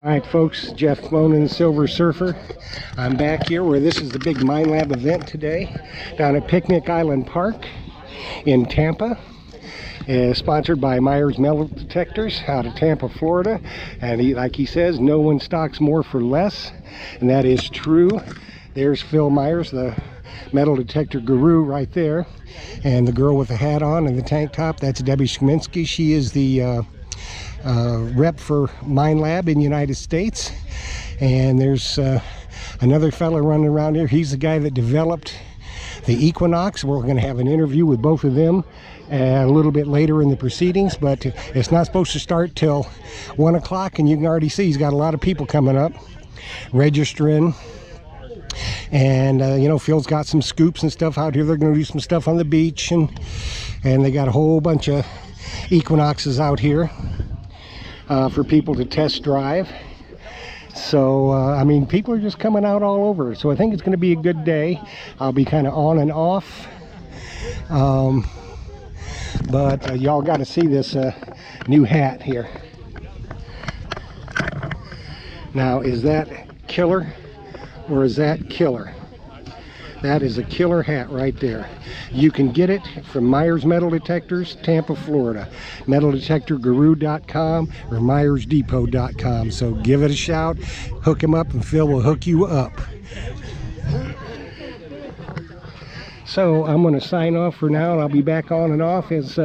All right, folks, Jeff Monin, the Silver Surfer. I'm back here where this is the big Minelab event today down at Picnic Island Park in Tampa. Sponsored by Myers Metal Detectors out of Tampa, Florida. And like he says, no one stocks more for less. And that is true. There's Phil Myers, the metal detector guru right there. And the girl with the hat on and the tank top, that's DEBBIE.SMIKOSKI. She is the rep for Minelab in the United States. And there's another fella running around here. He's the guy that developed the Equinox. We're going to have an interview with both of them a little bit later in the proceedings, but it's not supposed to start till 1 o'clock, and you can already see he's got a lot of people coming up registering. And you know, Phil's got some scoops and stuff out here. They're going to do some stuff on the beach, and they got a whole bunch of Equinoxes out here for people to test drive. So I mean, people are just coming out all over, so I think it's going to be a good day. I'll be kind of on and off, but y'all got to see this new hat here. Now, is that killer or is that killer? That is a killer hat right there. You can get it from Myers Metal Detectors, Tampa, Florida. MetalDetectorGuru.com or MyersDepot.com. So give it a shout, hook him up, and Phil will hook you up. So I'm going to sign off for now, and I'll be back on and off as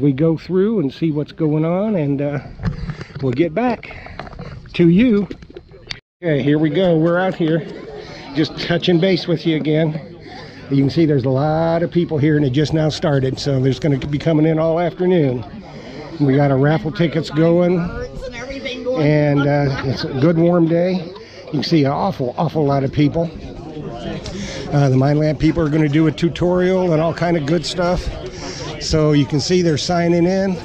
we go through and see what's going on, and we'll get back to you. Okay, here we go. We're out here. Just touching base with you again. You can see there's a lot of people here, and it just now started, so there's going to be coming in all afternoon. We got our raffle tickets going, and it's a good warm day. You can see an awful lot of people. The Minelab people are going to do a tutorial and all kind of good stuff, so you can see they're signing in.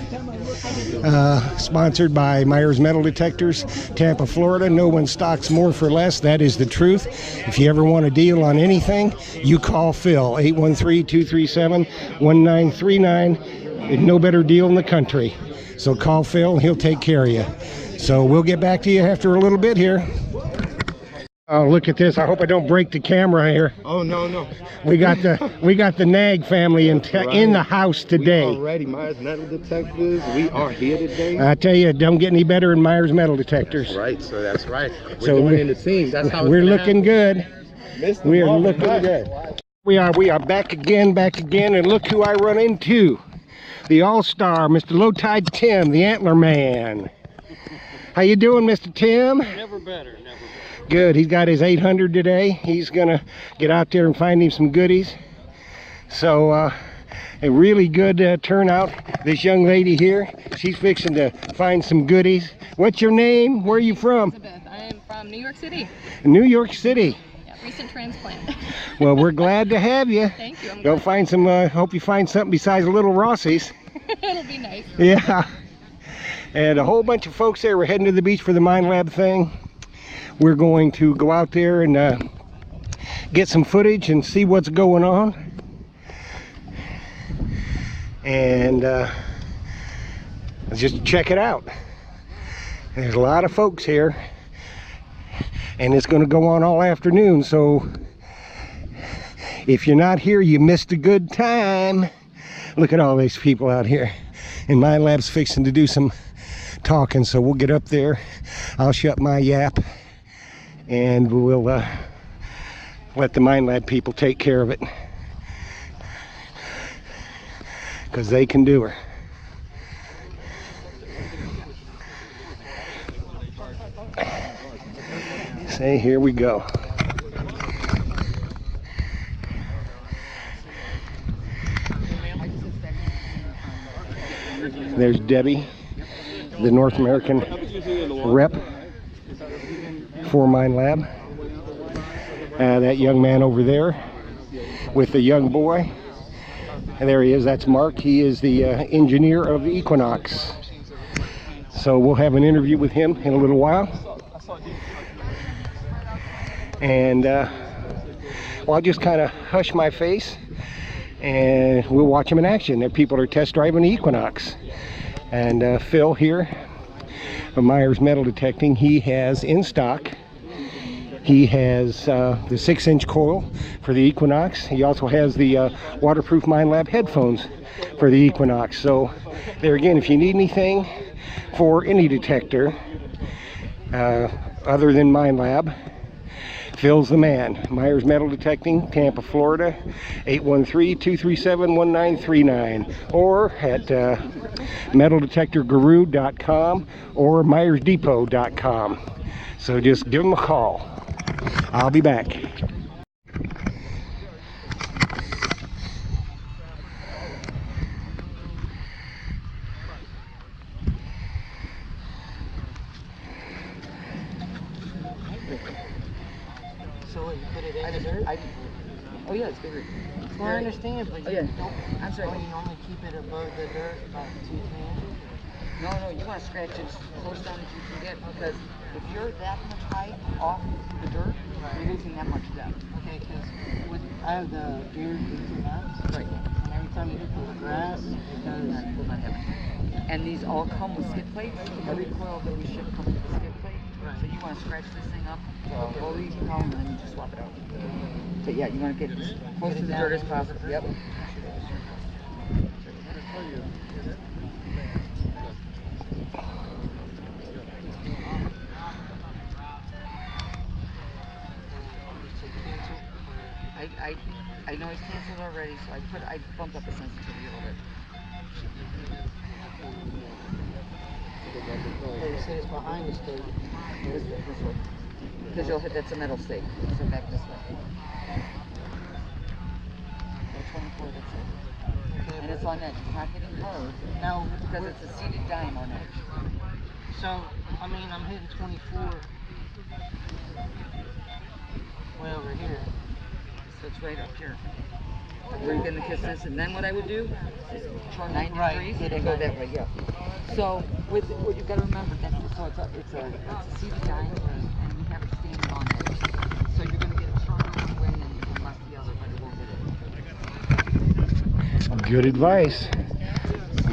Sponsored by Myers Metal Detectors, Tampa, Florida. No one stocks more for less. That is the truth. If you ever want a deal on anything, you call Phil, 813-237-1939. No better deal in the country. So call Phil, he'll take care of you. So we'll get back to you after a little bit here. Oh, look at this. I hope I don't break the camera here. Oh, no. We got the Nag family in the house today. We already Myers Metal Detectors. We are here today. I tell you, it don't get any better in Myers Metal Detectors. That's right. So that's right. We're so going in the team. That's how we're looking good. We are looking good. We are back again, and look who I run into. The All-Star, Mr. Low Tide Tim, the Antler Man. How you doing, Mr. Tim? Never better. Good. He's got his 800 today. He's gonna get out there and find him some goodies. So a really good turnout. This young lady here, she's fixing to find some goodies. What's your name? Where are you from? Elizabeth. I am from New York City. New York City. Yeah, recent transplant. Well, we're glad to have you. Thank you. Go find some. Hope you find something besides Little Rossi's. It'll be nice. Yeah. And a whole bunch of folks there. We're heading to the beach for the Minelab thing. We're going to go out there and get some footage and see what's going on. And just check it out. There's a lot of folks here, and it's going to go on all afternoon. So if you're not here, you missed a good time. Look at all these people out here. And Minelab's fixing to do some talking, so we'll get up there. I'll shut my yap, and we'll let the Minelab people take care of it, because they can do her. Say, here we go. There's Debbie, the North American rep for Minelab. That young man over there with the young boy, and there he is. That's Mark. He is the engineer of the Equinox. So we'll have an interview with him in a little while, and well, I'll just kind of hush my face and we'll watch him in action. People are test driving the Equinox, and Phil here from Myers Metal Detecting. He has in stock, he has the 6-inch coil for the Equinox. He also has the waterproof Minelab headphones for the Equinox. So there again, if you need anything for any detector other than Minelab, Phil's the man. Myers Metal Detecting, Tampa, Florida, 813-237-1939, or at metaldetectorguru.com or myersdepot.com. So just give them a call. I'll be back. So what, you put it in the dirt? Oh yeah, it's bigger. Well, I understand, but Oh, yeah. you don't. I'm sorry. Oh, you normally keep it above the dirt, about 2-3 inches. No, you want to scratch it as close down as you can get, because if you're that much height off the dirt, you're losing that much depth. Okay, because I have the beard nuts. Right. And every time you pull the grass, it does. Will not happen. And these all come with skid plates. Every coil that we ship comes with a skid plate. Right. So you want to scratch this thing up slowly, and then you just swap it out. So yeah, you want to get as close to the dirt as possible. Yep. I know it's canceled already, so I bumped up the sensitivity a little bit. You said it's behind the stake. This way. Because you'll hit, that's a metal stake. So back this way. That's 24, that's it. Okay, And it's on edge. It's not hitting hard. now, Because it's a seated dime on edge. so, I mean, I'm hitting 24 way over here. So it's right up here. Where you're going to kiss this. And then what I would do is turn 90 Right, degrees hit and it go back. that way, yeah. So what you've got to remember, that so it's a seated dime, and you have it standing on edge. So you're going to get it stronger one way and less the other, but it won't hit it. Good advice.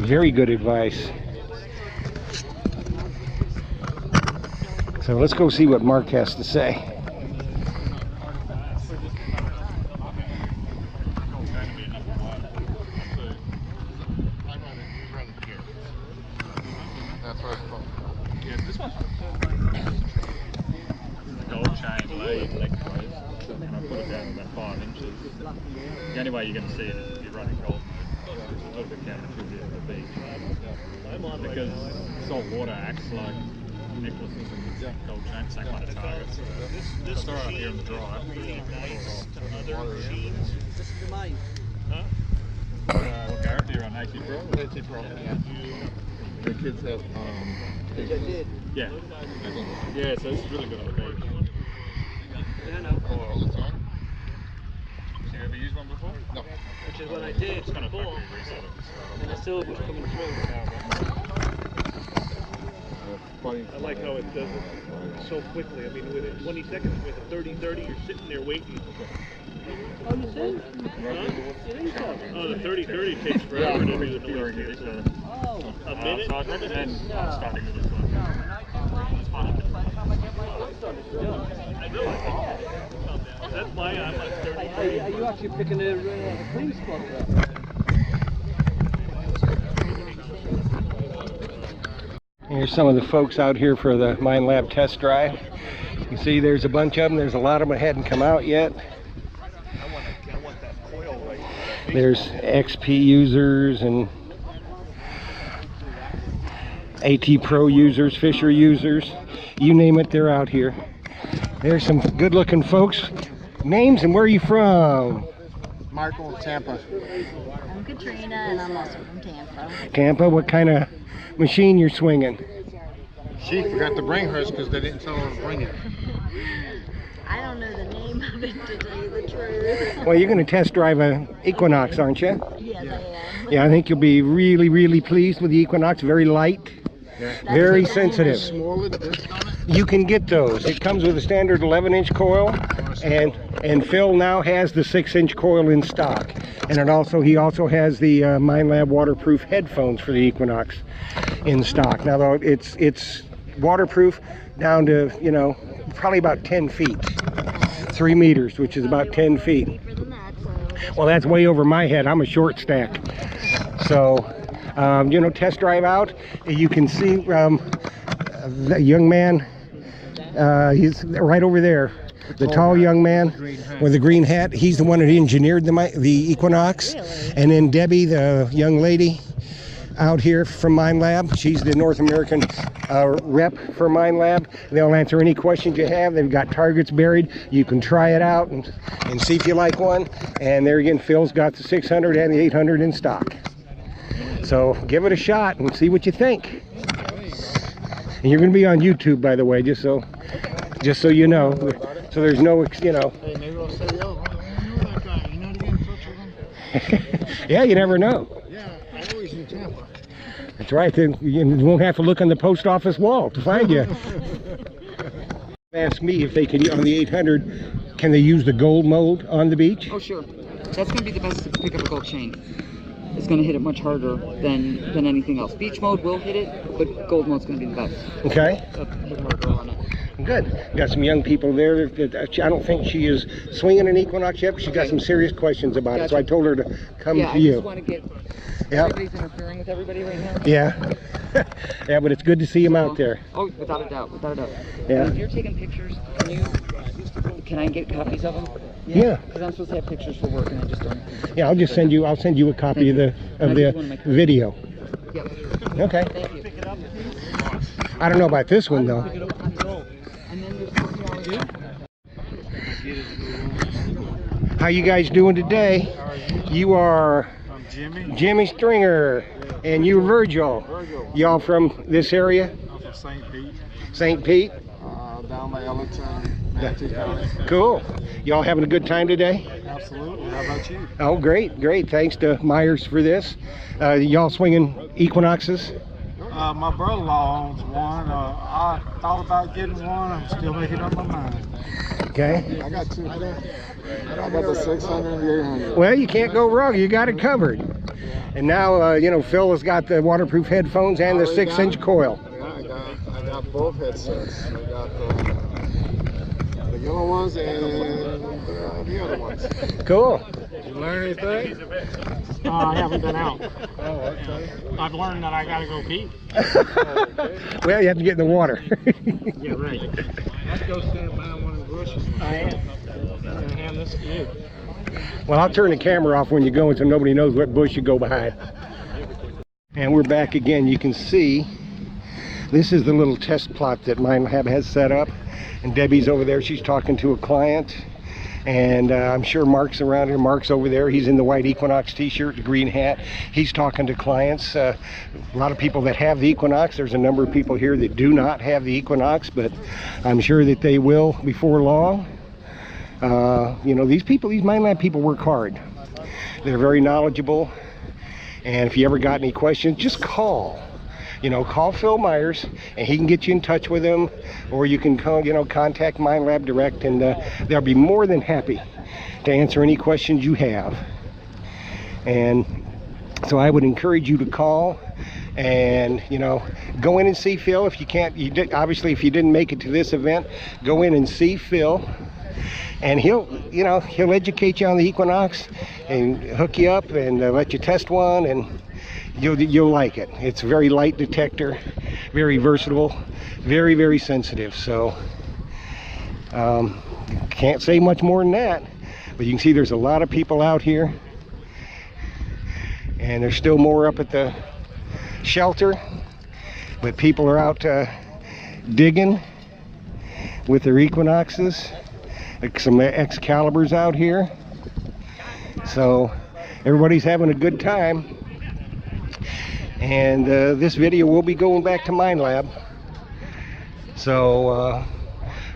Very good advice. So let's go see what Mark has to say. Yeah, this one's gold chain lead lengthways, and I put it down about 5 inches. The only way you're going to see it is if you're running gold, which is a little bit counterintuitive at the beach, because salt water acts like necklaces and gold chains, same kind of targets. This throw it here in the dry. Nice to other machines. This is mine. Huh? What guarantee you're on 80 Pro? 80 Pro, yeah. The kids have, Yeah. Yeah, so this is really good on the beach. Yeah, I know. Have you ever used one before? no. Which is what I did It's kind of before. factory reset it. And the silver's coming through. I like how it does it so quickly. I mean, within 20 seconds with a 30-30, you're sitting there waiting. Oh, you see? Huh? Oh, the 30-30 takes forever to do the noise cancel. Oh, a minute? So and then I'm starting with this one. It's fun. I know. That's why I'm like 30-30. Are you actually picking a clean spot there? Here's some of the folks out here for the Minelab test drive. You can see there's a bunch of them. There's a lot of them that hadn't come out yet. I want that coil right. There's XP users and AT Pro users, Fisher users, you name it, they're out here. There's some good looking folks. Names and where are you from? Michael, Tampa. I'm Katrina, and I'm also from Tampa. Tampa, what kind of machine you're swinging? She forgot to bring hers because they didn't tell her to bring it. I don't know the name of it, to tell you the truth. Well, you're going to test drive a Equinox, aren't you? Yes, I am. Yeah, I think you'll be really, really pleased with the Equinox. Very light, Very sensitive. Smaller than this on it? You can get those. It comes with a standard 11-inch coil, and Phil now has the 6-inch coil in stock. And he also has the Minelab waterproof headphones for the Equinox in stock. Now though, it's waterproof down to, you know, probably about 10 feet. 3 meters, which is about 10 feet. Well, that's way over my head. I'm a short stack. So, you know, test drive out. You can see the young man. He's right over there. The tall young man with the green hat. He's the one that engineered the Equinox. And then Debbie, the young lady out here from Minelab. She's the North American rep for Minelab. They'll answer any questions you have. They've got targets buried. You can try it out and see if you like one. And there again, Phil's got the 600 and the 800 in stock. So give it a shot and see what you think. And you're going to be on YouTube, by the way, just so you know. So there's no, you know. Hey, maybe I'll say, yo, I know that guy. You know to get in touch with him? Yeah, you never know. Yeah, I'm always in Tampa. That's right. Then you won't have to look on the post office wall to find you. Ask me if they can, on the 800, can they use the gold mode on the beach? Oh, sure. That's going to be the best to pick up a gold chain. It's going to hit it much harder than anything else. Beach mode will hit it, but gold mode's going to be the best. Okay. Put marker on it. Good. Got some young people there. I don't think she is swinging an Equinox yet, but she's got some serious questions about it. So I told her to come to you. I just want to get... Everybody's interfering with everybody right now. Yeah. Yeah, but it's good to see him out there. Oh, without a doubt, without a doubt. Yeah. And if you're taking pictures, can I get copies of them? Yeah. Because I'm supposed to have pictures for work, and I just don't. Yeah, I'll send you a copy of the video. Yep. Okay. Thank you. I don't know about this one though. And then there's How you guys doing today? You are Jimmy Stringer, and you Virgil. Y'all from this area? I'm from St. Pete. St. Pete? Down by Ellington, Manatee County. Cool. Y'all having a good time today? Absolutely. How about you? Oh, great, great. Thanks to Myers for this. Y'all swinging Equinoxes? My brother-in-law owns one. I thought about getting one. I'm still making up my mind. Okay. I got two. I got the 600 and the 800. Well, you can't go wrong. You got it covered. And now, you know, Phil has got the waterproof headphones and the 6-inch coil. Yeah, I got both headsets. I got the yellow ones and the other ones. Cool. Did you learn anything? I haven't been out. Oh, okay. I've learned that I gotta go pee. Well, you have to get in the water. Yeah, right. Let's go stand behind one of the bushes. I am. I'm gonna hand this to you. Well, I'll turn the camera off when you go so nobody knows what bush you go behind. And we're back again. You can see this is the little test plot that Minelab has set up. And Debbie's over there. She's talking to a client. And I'm sure Mark's around here. Mark's over there. He's in the white Equinox t-shirt, the green hat. He's talking to clients. A lot of people that have the Equinox. There's a number of people here that do not have the Equinox, but I'm sure that they will before long. You know, these Minelab people work hard. They're very knowledgeable. And if you ever got any questions, just call. You know, call Phil Myers and he can get you in touch with him, or you can call, you know, contact Minelab direct, and they'll be more than happy to answer any questions you have. And so I would encourage you to call and, you know, go in and see Phil. If you can't, obviously if you didn't make it to this event, go in and see Phil, and he'll educate you on the Equinox and hook you up and let you test one, and you'll like it. It's a very light detector, very versatile, very, very sensitive. So can't say much more than that, but you can see there's a lot of people out here, and there's still more up at the shelter, but people are out digging with their Equinoxes, like some Excaliburs out here. So everybody's having a good time. And this video will be going back to Minelab. So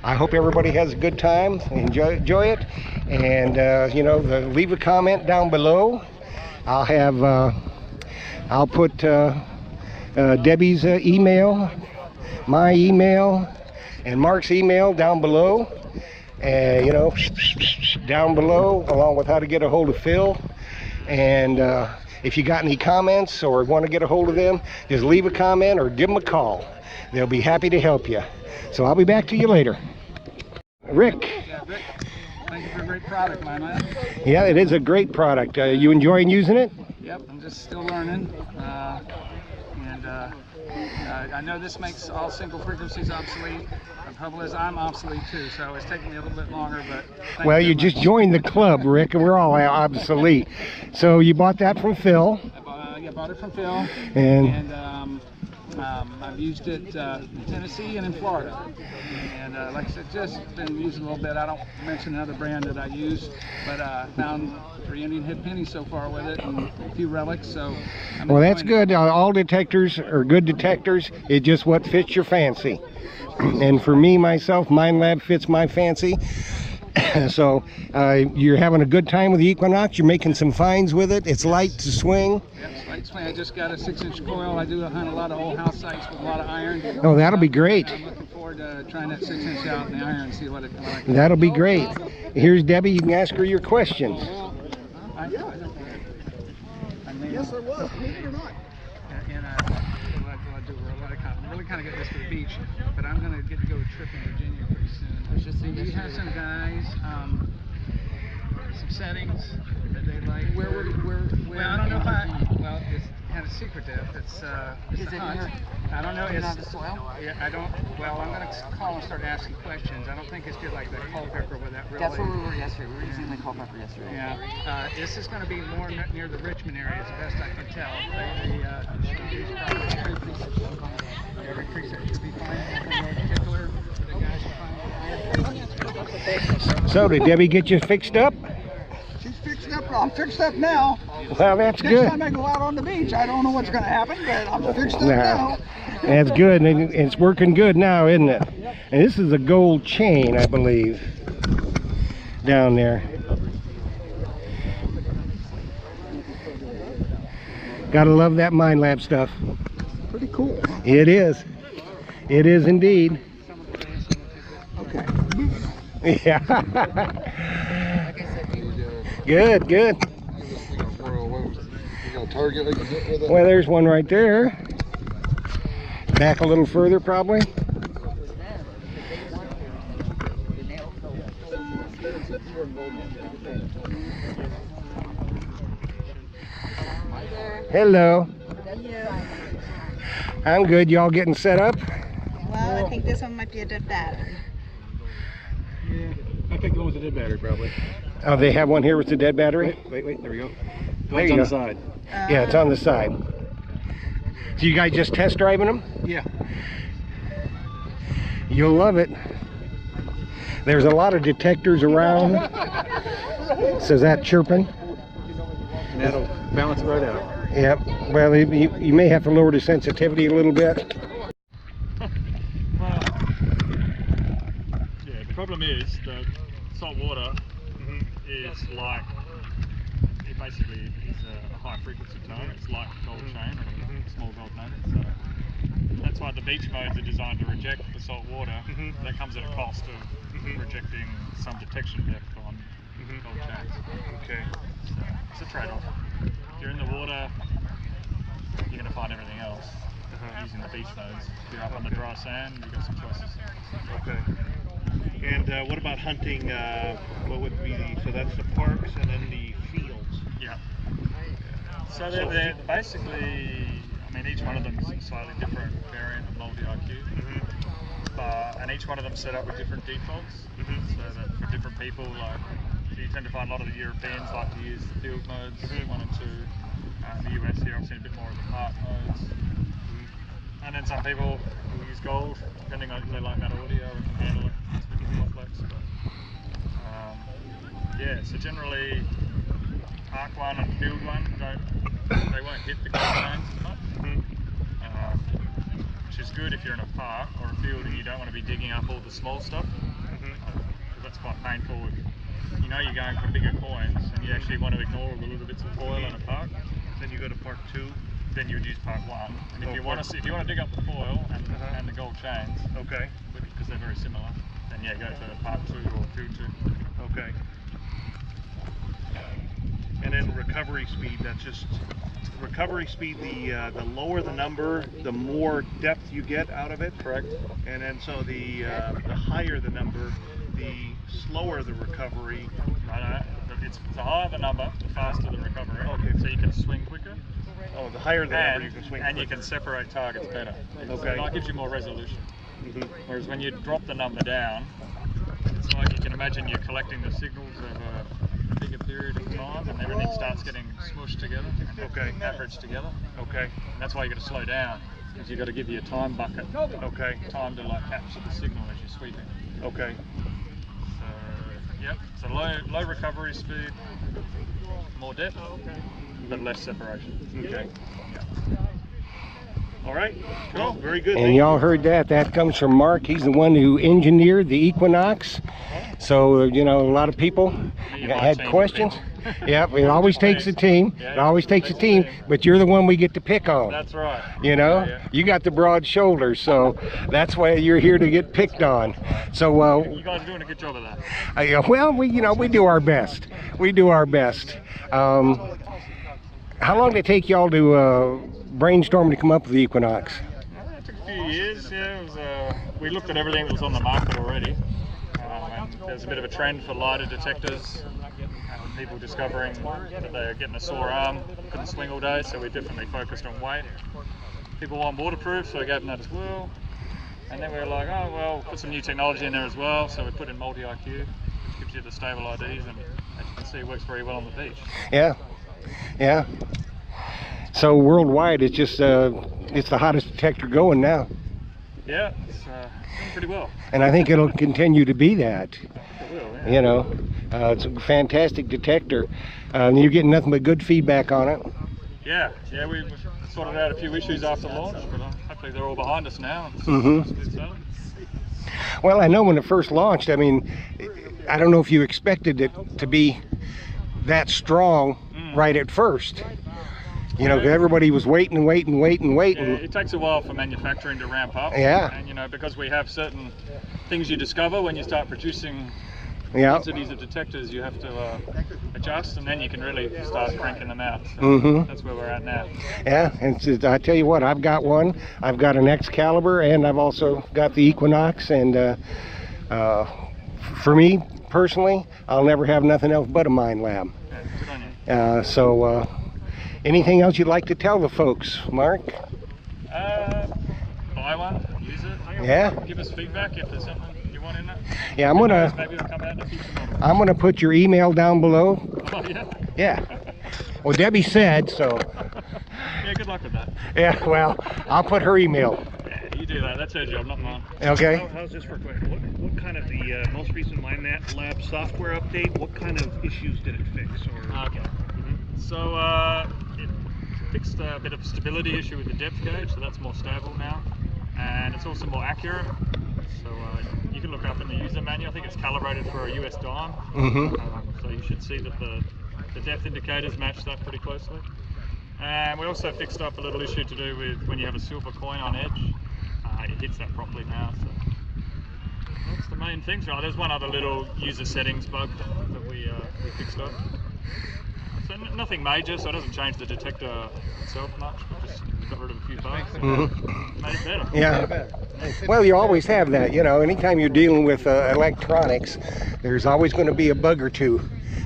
I hope everybody has a good time, enjoy it, and you know, leave a comment down below. I'll put Debbie's email, my email, and Mark's email down below. And you know, down below, along with how to get a hold of Phil. And if you got any comments or want to get a hold of them, just leave a comment or give them a call. They'll be happy to help you. So I'll be back to you later. Rick. Yeah, Rick, thank you for a great product, my man. Yeah, it is a great product. You enjoying using it? Yep, I'm just still learning. I know this makes all single frequencies obsolete. The trouble is I'm obsolete too, so it's taking me a little bit longer, but well, you just joined the club, Rick, and we're all obsolete. So you bought that from Phil? I bought it from Phil, and I've used it in Tennessee and in Florida. And like I said, just been using a little bit. I don't mention another brand that I use, but found 3 Indian head pennies so far with it and a few relics. So well, that's good. All detectors are good detectors. It's just what fits your fancy. And for me, myself, Minelab fits my fancy. So you're having a good time with the Equinox. You're making some finds with it. It's light to swing. Yep, it's light to swing. I just got a 6-inch coil. I do hunt a lot of old house sites with a lot of iron. Oh, that'll be great. I'm looking forward to trying that 6-inch out in the iron and see what it like. That'll be great. Here's Debbie. You can ask her your questions. Yes, there was. Believe it or not. And I really kind of get this for the beach, but I'm going to get to go to a trip in Virginia pretty soon. Do you have some guys, some settings that they like? Where? Well, I don't know if it's kind of secretive. It's Is it hunt. here? I don't know. Is it on the soil? Yeah, I don't. Well, I'm going to call and start asking questions. I don't think it's good like the Culpeper with that really. That's where we were yesterday. We were using the Culpeper yesterday. Yeah. This is going to be more near the Richmond area, as best I can tell. Every preset should be fine. Anything particular for the guys to find? So did Debbie get you fixed up? She's fixed up. I'm fixed up now. Well, that's Next good. time I go out on the beach, I don't know what's going to happen, but I'm fixed up now. That's good. And it's working good now, isn't it? And this is a gold chain, I believe, down there. Gotta love that Minelab stuff. Pretty cool. It is. It is indeed. Okay. Yeah. Good, good. Well, there's one right there. Back a little further, probably. Hello. I'm good. Y'all getting set up? Well, I think this one might be a dead battery. Yeah, I picked the one with the dead battery probably. Oh, they have one here with the dead battery? Wait, there we go. There It's you on go. the side. Yeah, it's on the side. So you guys just test driving them? Yeah. You'll love it. There's a lot of detectors around. So is that chirping? And that'll balance it right out. Yep. Well, you may have to lower the sensitivity a little bit. Well, yeah, the problem is that salt water is like, it basically is a high frequency tone. It's like gold chain or a small gold nugget. So that's why the beach modes are designed to reject the salt water. That comes at a cost of rejecting some detection depth on gold chains. Okay. So it's a trade-off. If you're in the water, you're going to find everything else using the beach modes. If you're up on the dry sand, you've got some choices. Okay. And what about hunting? What would be so that's the parks and then the fields. Yeah. So they're basically, I mean, each one of them is a slightly different variant of multi-IQ. And each one of them set up with different defaults. So that for different people, like, you tend to find a lot of the Europeans like to use the field modes, 1 and 2. In the US here, I've seen a bit more of the park modes. And then some people will use gold, depending on if they like that audio or can handle it. It's a bit more complex. But, yeah, so generally, Park 1 and Field 1 they won't hit the gold chains as much. Which is good if you're in a park or a field and you don't want to be digging up all the small stuff. Because that's quite painful. You know you're going for bigger coins and you actually want to ignore all the little bits of foil in a park. Then you go to Park 2. then you would use part 1. And if you want to dig up the foil and the gold chains, Okay. because they're very similar, then yeah, go for part 2 or field 2. Okay. And then recovery speed, that's just recovery speed, the lower the number, the more depth you get out of it. Correct. And then so the higher the number, the slower the recovery. No, it's the higher the number, the faster the recovery. Okay. So you can swing quicker. Oh, the higher the number, you can swing and you quicker. can separate targets better. Okay. So it gives you more resolution. Mhm. Whereas when you drop the number down, it's like you can imagine you're collecting the signals over a bigger period of time, and everything starts getting smushed together and averaged together. Okay. And that's why you got to slow down, because you got to give you a time bucket. Okay. Time to like capture the signal as you're sweeping. Okay. So yep. So low recovery speed, more depth, but less separation. Okay. All right. Cool. Very good. And y'all heard that. That comes from Mark. He's the one who engineered the Equinox. So, you know, a lot of people had questions. Yep, it always takes a team. It always takes a team, but you're the one we get to pick on. That's right. You know, you got the broad shoulders, so that's why you're here to get picked on. So, You guys are doing a good job of that. well, we do our best. We do our best. How long did it take y'all to brainstorm to come up with the Equinox? It took a few years. Yeah, it was, we looked at everything that was on the market already. And there's a bit of a trend for lighter detectors. People discovering that they're getting a sore arm, couldn't swing all day, so we definitely focused on weight. People want waterproof, so we gave them that as well. And then we were like, oh well, put some new technology in there as well, so we put in multi-IQ, which gives you the stable IDs, and as you can see, it works very well on the beach. Yeah, yeah. So worldwide, it's just it's the hottest detector going now. Yeah, it's doing pretty well. And I think it'll continue to be that. It will, yeah. You know, it's a fantastic detector. You're getting nothing but good feedback on it. Yeah, we sorted out a few issues after launch, but hopefully they're all behind us now. Well, I know when it first launched, I mean, I don't know if you expected it to be that strong right at first. You know, everybody was waiting. Yeah, it takes a while for manufacturing to ramp up. Yeah. And you know, because we have certain things you discover when you start producing quantities of detectors, you have to adjust, and then you can really start cranking them out. So that's where we're at now. Yeah, and I tell you what, I've got one. I've got an Excalibur, and I've also got the Equinox. And for me personally, I'll never have nothing else but a Minelab. Yeah, good on you. So anything else you'd like to tell the folks, Mark? Buy one, use it. Yeah. Give us feedback if there's something you want in it. Yeah, Maybe it'll come out in the future model. I'm gonna put your email down below. Oh yeah. Yeah. Well, Debbie said so. Yeah, good luck with that. Yeah. Well, I'll put her email. Yeah, you do that. That's her job, not mine. Okay. How's this for quick? What kind of the most recent Minelab software update? What kind of issues did it fix? Or Okay. So it fixed a bit of a stability issue with the depth gauge, so that's more stable now, and it's also more accurate. So you can look up in the user manual. I think it's calibrated for a US dime. So you should see that the depth indicators match that pretty closely. And we also fixed up a little issue to do with when you have a silver coin on edge. It hits that properly now. So that's the main things. Right, there's one other little user settings bug that we fixed up. So nothing major, so it doesn't change the detector itself much, but just got rid of a few bugs and made it better. Yeah. Well, you always have that, you know. Anytime you're dealing with electronics, there's always going to be a bug or two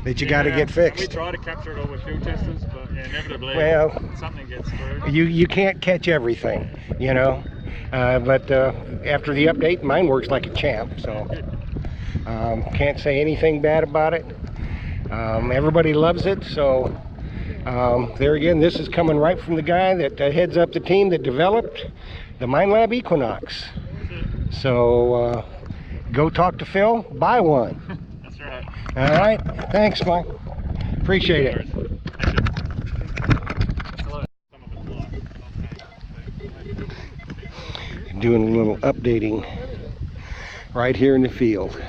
that you got to get fixed. We try to capture it all with field testers, but inevitably something gets through. You can't catch everything, you know. But after the update, mine works like a champ, so can't say anything bad about it. Everybody loves it, so there again, this is coming right from the guy that heads up the team that developed the Minelab Equinox. So go talk to Phil, buy one. That's right. All right, thanks, Mike. Appreciate it. Doing a little updating right here in the field.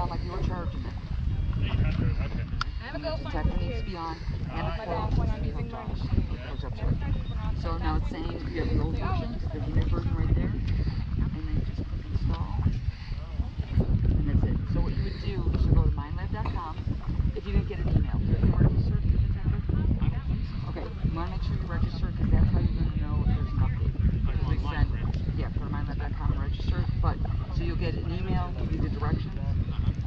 sound like you were charging it. And the detector needs to be on, and the cord needs to be hooked up to it. So now it's saying you have the old version, there's a new version right there, and then you just click install, and that's it. So what you would do is you go to Minelab.com. If you didn't get an email, are you registered for the detector? Okay, you want to make sure you're registered because that's how you're going to know if there's an update. They send, yeah, go to Minelab.com, register. But so you'll get an email, give you the directions,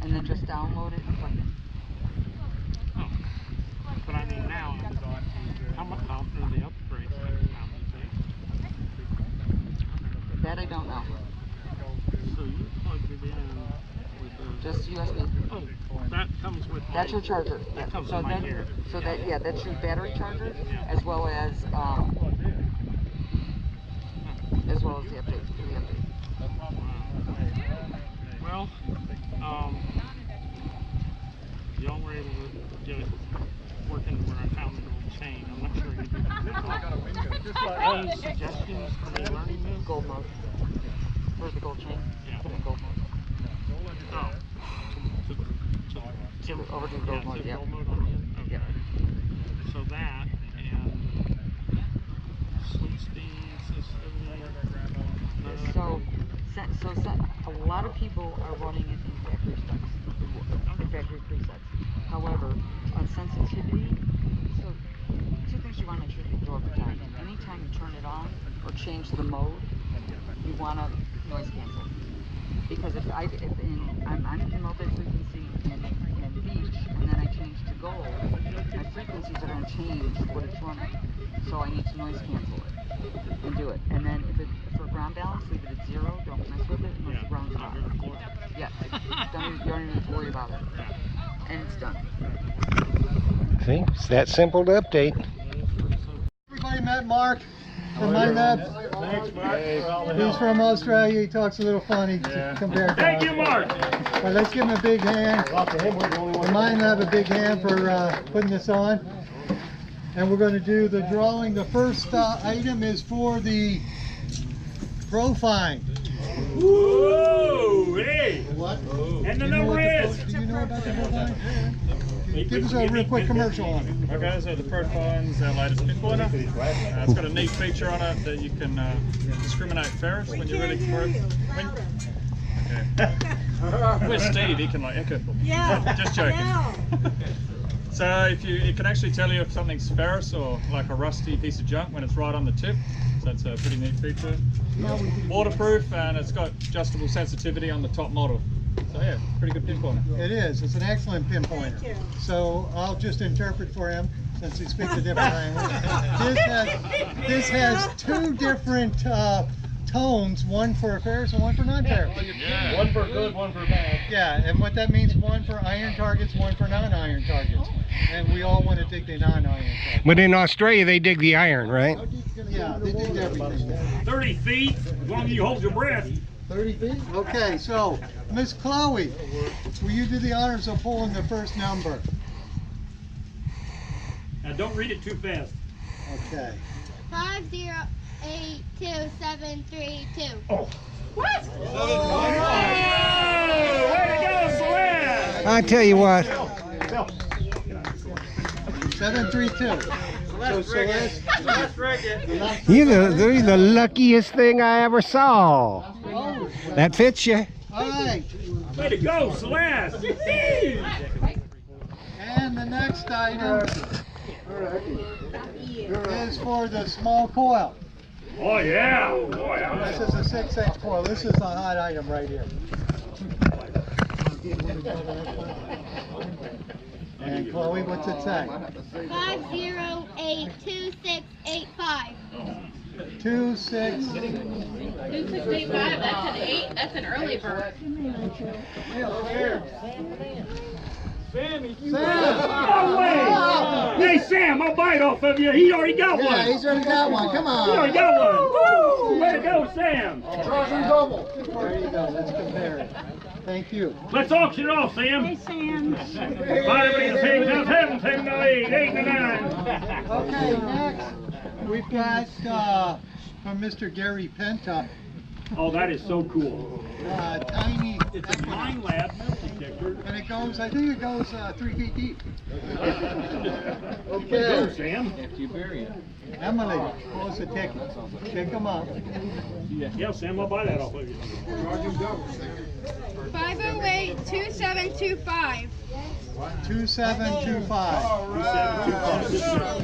and then just download it and plug it in. But I mean now, how much are the upgrades? That I don't know. So you plug it in with the... Just USB. Oh, that comes with... That's your charger. Yeah. That comes So with my that, gear. so that, yeah, that's your battery charger, as well as the update. Well, y'all were able to get it working where I found the gold chain. I'm not sure you did that. Any suggestions for me learning this? Gold mode. Where's the gold chain? Yeah. Put in gold mode. Oh. Over to the gold mode, yeah. Gold mode on the end? Okay. Yeah. So that, and sleep speeds, everything. So a lot of people are running it in factory specs, in factory presets. However, on sensitivity, so two things you want to make sure you do over time. Anytime you turn it on or change the mode, you want to noise cancel. Because if I'm in multi-frequency and beach, and then I change to gold, my frequencies are going to change what it's running. So I need to noise cancel it and do it. And then for ground balance, leave it at 0. Don't mess with it unless the ground's hot. Yeah, you don't even need to worry about it. And it's done. See, it's that simple to update. Everybody met Mark from Minelab. Thanks, Mark. He's from Australia. He talks a little funny compared to Thank us. you, Mark. But let's give him a big hand. The Minelab a big hand for putting this on. And we're going to do the drawing. The first item is for the Profine. Whoa, hey. What? And the number is? Do you know about the Profine? Give us a real quick commercial on it. Okay, so the Profine's our latest pinpointer. It's got a neat feature on it that you can discriminate ferrous when you're ready for it. Okay. Where's Steve? He can like echo for me. Yeah. Just joking. So if it can actually tell you if something's ferrous or like a rusty piece of junk when it's right on the tip. So it's a pretty neat feature. Waterproof, and it's got adjustable sensitivity on the top model. So yeah, pretty good pinpointer. It is. It's an excellent pinpointer. So I'll just interpret for him since he speaks a different language. This has two different tones, one for ferrous and one for non-ferrous. Yeah. One for good, one for bad. Yeah, and what that means, one for iron targets, one for non-iron targets. And we all want to dig the non-iron targets. But in Australia, they dig the iron, right? Yeah, they dig everything. 30 feet, as long as you hold your breath. 30 feet? Okay, so Miss Chloe, will you do the honors of pulling the first number? Now don't read it too fast. Okay. 5082732. Oh. What? Oh, way to go, Celeste! I tell you what. 732. So Celeste, You're the luckiest thing I ever saw. That fits you. all right. Way to go, Celeste! And the next item is for the small coil. Oh yeah! Boy, This is a 6/8 coil. This is a hot item right here. And Chloe, what's it say? 5082685. 26. 2685, that's an 8, that's an early bird. Sam! Oh, wait! Hey, Sam, I'll bite off of you. He already got one. Yeah, he's already got one. Come He already on. got one. Woo! Way to go, Sam. There you go. Let's compare it. Thank you. Let's auction it off, Sam. Hey, Sam. Everybody at the same time. 7, 7, 8, 8, 9. Okay, next we've got from Mr. Gary Penta, Oh, that is so cool. tiny It's a Minelab And it goes, I think it goes 3 feet deep. Go, Okay. Sam. Emily, pull us a ticket. Pick them up. Yeah, Sam, I'll buy that off of you. 508-2725. 2725.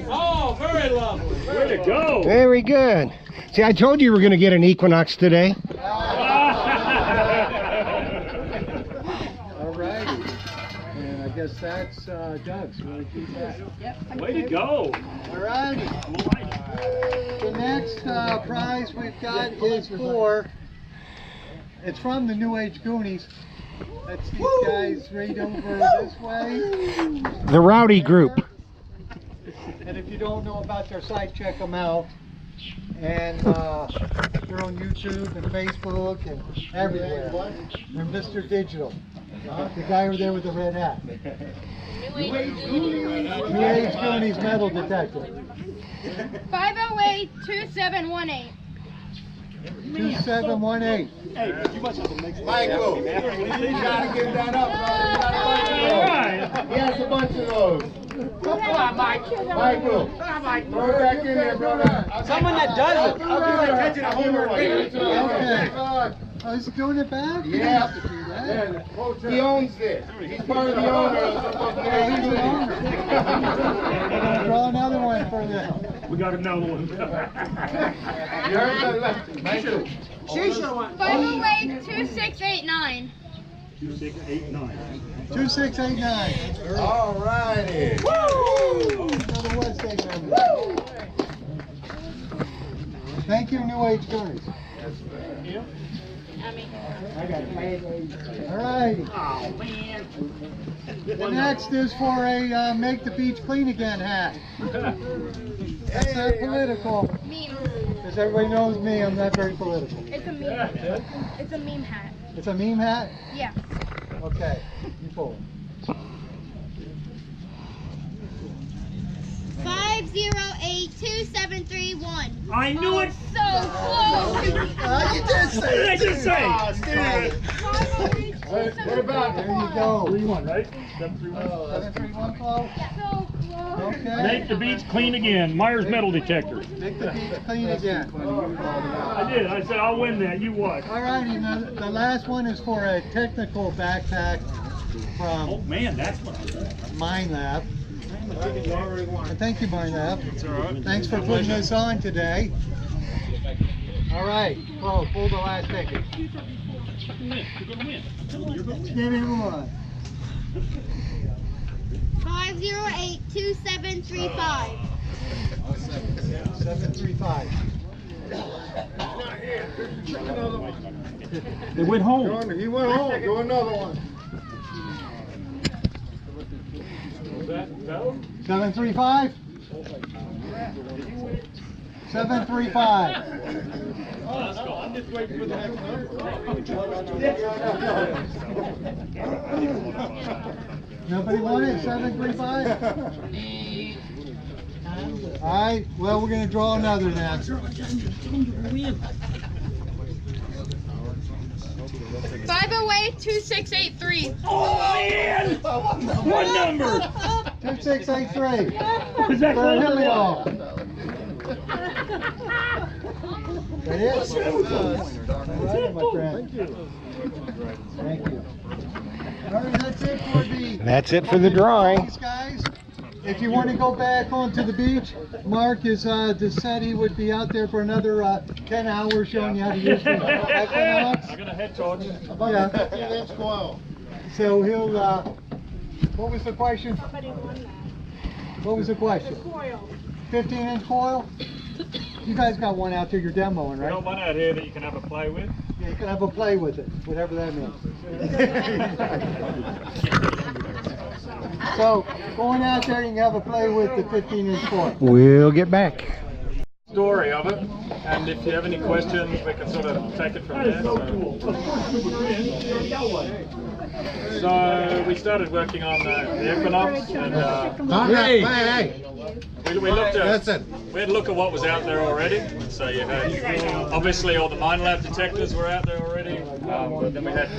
Oh, very lovely. Way to go. Very good. See, I told you we were going to get an Equinox today. All righty. And I guess that's Doug's. You want to keep that? Way to go. All righty. The next prize we've got is it's from the New Age Goonies. That's these guys right over this way. The Rowdy Group. And if you don't know about their site, check them out. And they're on YouTube and Facebook and everywhere. They're Mr. Digital. The guy over there with the red hat. New Age Goonies metal detector. 508-2718. 2718. Hey, you must have to make Michael, you gotta give that up, brother. He has a bunch of those. Come on, Michael. Michael, throw it back in there, brother. Someone that does it. I'll give you attention at home. Okay. Oh, is he doing it back? Yeah. He owns this. He's part of the owner. Yeah, he's the owner. Draw another one for them. We got another one. You heard that left. Michael. 508-2689. 2689. 2689. All righty. Another West Egg member. Thank you, New Age Goonies. All righty. Oh, man. The next is for a Make the Beach Clean Again hat. That's not political, Meme. because everybody knows me, I'm not very political. It's a meme. It's a meme hat. It's a meme hat? Yeah. Okay, you pull it. 508-2731. I knew it. So close. You did say What did I just say? What about There you go. 3-1, right? 731. 731 close? So close. Okay. Make the beach clean again. Myers metal detector. Make the beach clean again. I did. I said I'll win that. You what? All righty, now the last one is for a technical backpack Oh from man, that's what I was. Minelab. And thank you, Minelab. Thanks for putting this on today. All right, Flo, pull the last ticket. You're gonna win. You're gonna win. Give me one. 508-2735. 735. They went home. He went home. Do another one. Was that go? 735. 735. I'm just waiting for the next number. Nobody wanted 735? All right, well, we're going to draw another now. 508-2683. Oh man! What number? 2683. Was that For close? Helio. That is. All right, my friend. Thank you. All right, that's it for the drawing. Thanks, guys. If you want to go back onto the beach, Mark has said he would be out there for another 10 hours showing you how to use the Equinox. I'm gonna head towards it. Yeah. 15-inch coil. So he'll, what was the question? What was the question? 15-inch coil? You guys got one out there you're demoing, We got right? one out here that you can have a play with. Yeah, you can have a play with it, whatever that means. So, going out there, you can have a play with the 15-inch coil. We'll get back. Story of it, and if you have any questions, we can sort of take it from there. So we started working on the Equinox, and we looked at we had a look at what was out there already. So you had obviously all the Minelab detectors were out there already. But then we had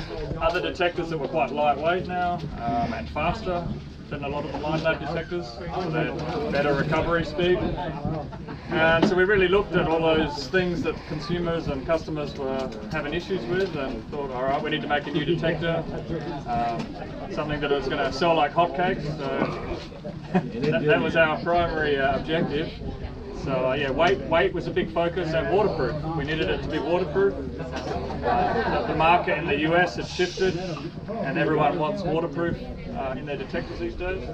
other detectors that were quite lightweight now and faster than a lot of the Minelab detectors, so they had better recovery speed. And so we really looked at all those things that consumers and customers were having issues with and thought, all right, we need to make a new detector, something that was going to sell like hotcakes. So that was our primary objective. So yeah, weight was a big focus, and waterproof. We needed it to be waterproof. The market in the US had shifted, and everyone wants waterproof in their detectors these days.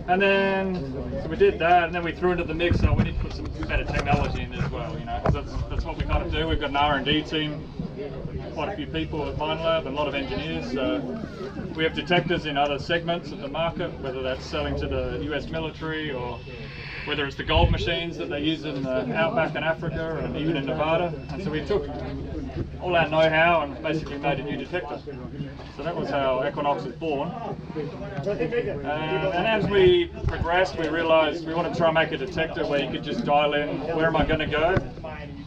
And then, so we did that, and then we threw into the mix, so we need to put some better technology in as well, you know, because that's what we got to do. We've got an R&D team, quite a few people at Minelab, and a lot of engineers. So we have detectors in other segments of the market, whether that's selling to the US military or whether it's the gold machines that they use in the outback in Africa and even in Nevada. And so we took all our know-how and basically made a new detector. So that was how Equinox was born. And as we progressed, we realized we wanted to try and make a detector where you could just dial in, where am I going to go?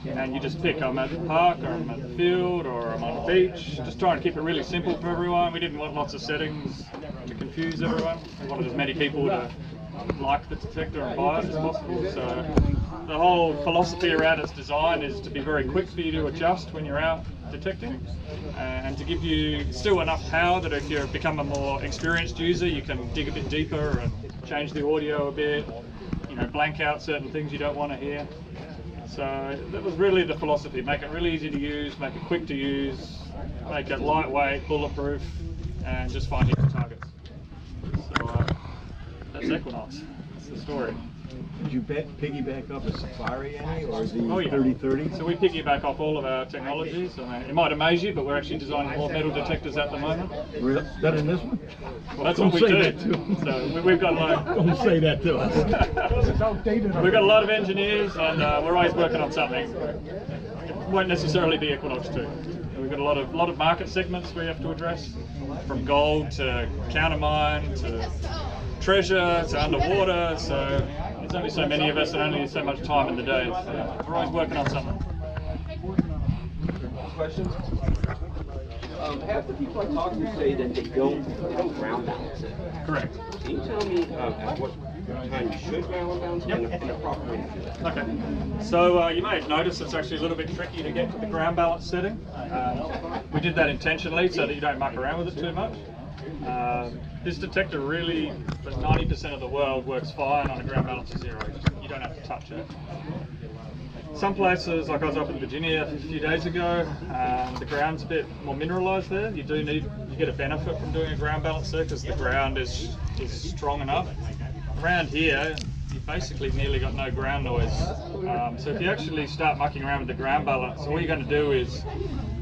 And you just pick, I'm at the park, or I'm at the field, or I'm on the beach. Just trying to keep it really simple for everyone. We didn't want lots of settings to confuse everyone. We wanted as many people to like the detector and buy it as possible. So the whole philosophy around its design is to be very quick for you to adjust when you're out detecting, and to give you still enough power that if you become a more experienced user, you can dig a bit deeper and change the audio a bit, you know, blank out certain things you don't want to hear. So that was really the philosophy: make it really easy to use, make it quick to use, make it lightweight, bulletproof, and just find your targets. So that's Equinox. That's the story. Did you piggyback up a Safari any, or the 3030? So we piggyback off all of our technologies. It might amaze you, but we're actually designing more metal detectors at the moment. Really? Better than this one? Well, that's what we do. So we've got like... Don't say that to us. We've got a lot of engineers, and we're always working on something. It won't necessarily be Equinox 2. We've got a lot of market segments we have to address, from gold to countermine to treasure to underwater. So there's only so many of us and only so much time in the day. So we're always working on something. Questions? Half the people I talk to say that they don't ground balance it. Correct. Can you tell me at what time you should ground balance it and the proper way to do it? Okay. So you may have noticed it's actually a little bit tricky to get to the ground balance setting. We did that intentionally so that you don't muck around with it too much. This detector really, for 90% of the world, works fine on a ground balance of 0. You don't have to touch it. Some places, like I was up in Virginia a few days ago, the ground's a bit more mineralised there. You get a benefit from doing a ground balance there because the ground is strong enough. Around here, you've basically nearly got no ground noise. So if you actually start mucking around with the ground balance, all you're going to do is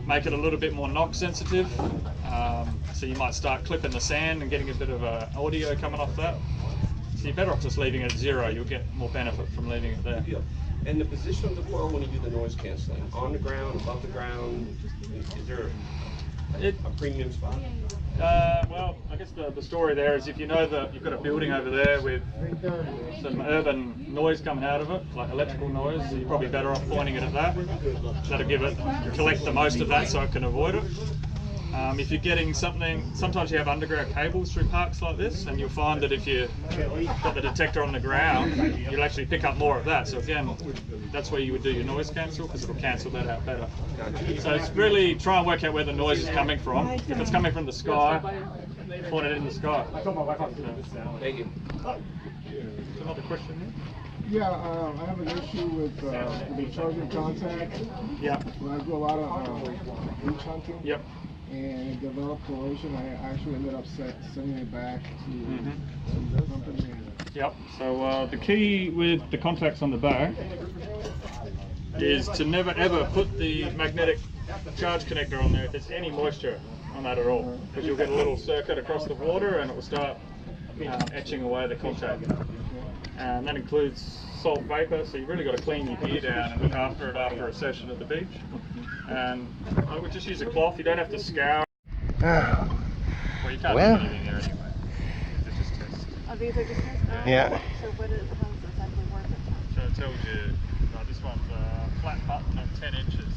make it a little bit more knock sensitive. So you might start clipping the sand and getting a bit of audio coming off that. So you're better off just leaving it at 0. You'll get more benefit from leaving it there. Yeah. And the position of the coil when you do the noise cancelling, on the ground, above the ground, is there a premium spot? Well, I guess the story there is if you know that you've got a building over there with some urban noise coming out of it, like electrical noise, so you're probably better off pointing it at that. That'll collect the most of that so it can avoid it. If you're getting something, sometimes you have underground cables through parks like this, and you'll find that if you've got the detector on the ground, you'll actually pick up more of that. So again, that's where you would do your noise cancel, because it'll cancel that out better. So it's really try and work out where the noise is coming from. If it's coming from the sky, point it in the sky. Thank you. Another question here? Yeah, I have an issue with the charging contact. Yeah. When I do a lot of beach hunting. Yep. And it developed corrosion, I actually ended up sending it back to the company. Yep, so the key with the contacts on the back is to never ever put the magnetic charge connector on there if there's any moisture on that at all, because you'll get a little circuit across the water and it will start etching away the contact. And that includes salt vapor, so you've really got to clean your gear down and look after it after a session at the beach. And I would just use a cloth, you don't have to scour. Well, you can't do anything there anyway. It's just tests. Oh, these are just tests? Yeah. So how does it exactly work? So it tells you, this one's a flat button of 10 inches.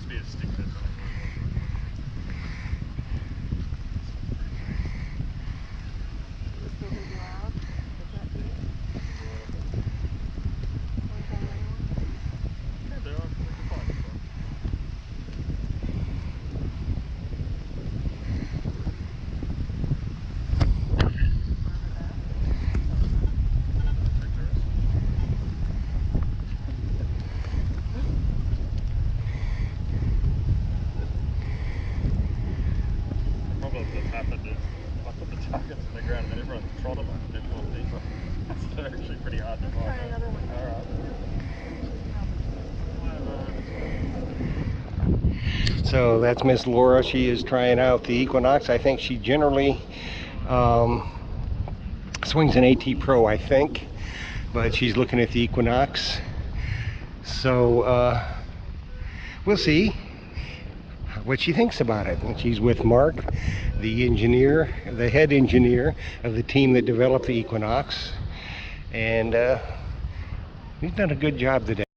be a stick that's on Yeah, they are. They can find it. The problem that's happened is if I put the targets in the ground and then everyone trod them a bit more deeper, they're actually pretty hard to find. So that's Miss Laura. She is trying out the Equinox. I think she generally swings an AT Pro, I think, but she's looking at the Equinox. So we'll see what she thinks about it. And she's with Mark, the engineer, the head engineer of the team that developed the Equinox, and he's done a good job today.